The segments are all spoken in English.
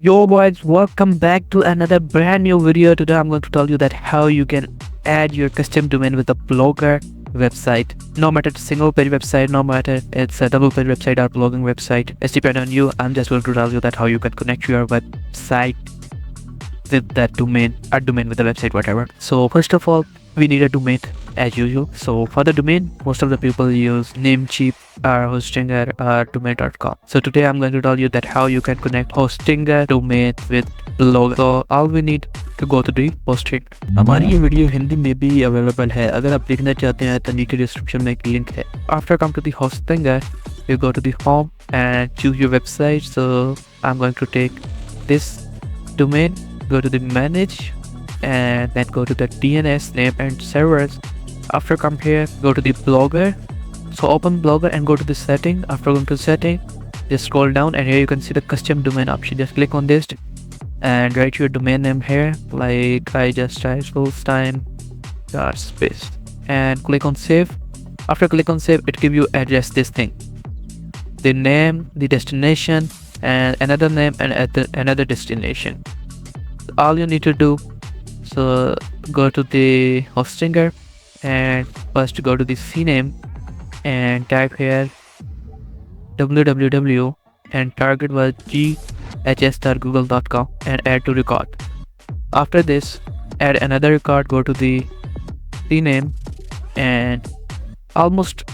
Yo boys, welcome back to another brand new video. Today I'm going to tell you that how you can add your custom domain with a Blogger website. No matter it's a single page website, no matter it's a double page website or blogging website, it's depend on you. I'm just going to tell you that how you can connect your website with that domain, a domain with the website, whatever. So first of all, we need a domain as usual. So for the domain, most of the people use Namecheap or Hostinger or domain.com. So today I'm going to tell you that how you can connect Hostinger domain with Blogger. So all we need to go to the hosting. हमारी ये video Hindi में भी available है, अगर आप देखना चाहते हैं तो नीचे डिस्क्रिप्शन में एक लिंक है. After come to the Hostinger, you go to the home and choose your website. So I'm going to take this domain, go to the manage and then go to the DNS name and servers. After come here, go to the Blogger. So open Blogger and go to the setting. After going to setting, just scroll down and here you can see the custom domain option. Just click on this and write your domain name here, like I just type fulltime space and click on save. After click on save, it give you address this thing, the name, the destination, and another name and another destination. All you need to do, so go to the Hostinger and first go to the CNAME and type here www and target was ghs.google.com and add to record. After this, add another record, go to the CNAME and almost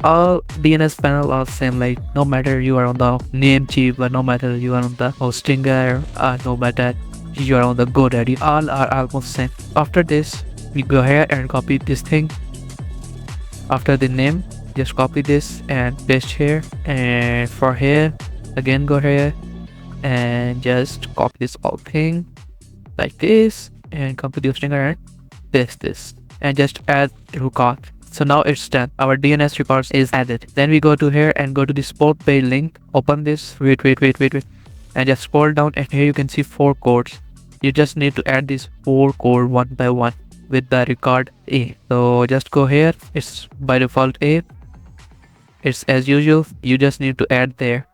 all DNS panel are same, like no matter you are on the Namecheap, but no matter you are on the Hostinger, no matter you are on the GoDaddy, all are almost same. After this, we go here and copy this thing. After the name, just copy this and paste here, and for here again go here and just copy this whole thing like this and come to the Hostinger and paste this and just add record. So now it's done, our DNS records is added. Then we go to here and go to the support page link, open this, wait and just scroll down and here you can see 4 codes. You just need to add these 4 codes one by one with the record A. So just go here, it's by default A, it's as usual, you just need to add there.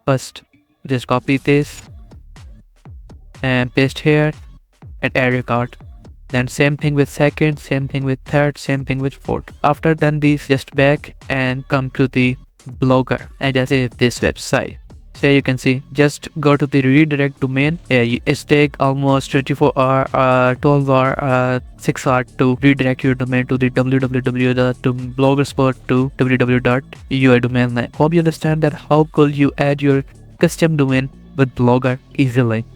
First just copy this and paste here and add record. Then same thing with second, same thing with third, same thing with fourth. After done these, just back and come to the Blogger and just save this website. So you can see, just go to the redirect domain. It's take almost 24 hour, 12 hour, 6 hour to redirect your domain to the www.bloggerspot to www.ui domain name. Hope you understand that how could you add your custom domain with Blogger easily.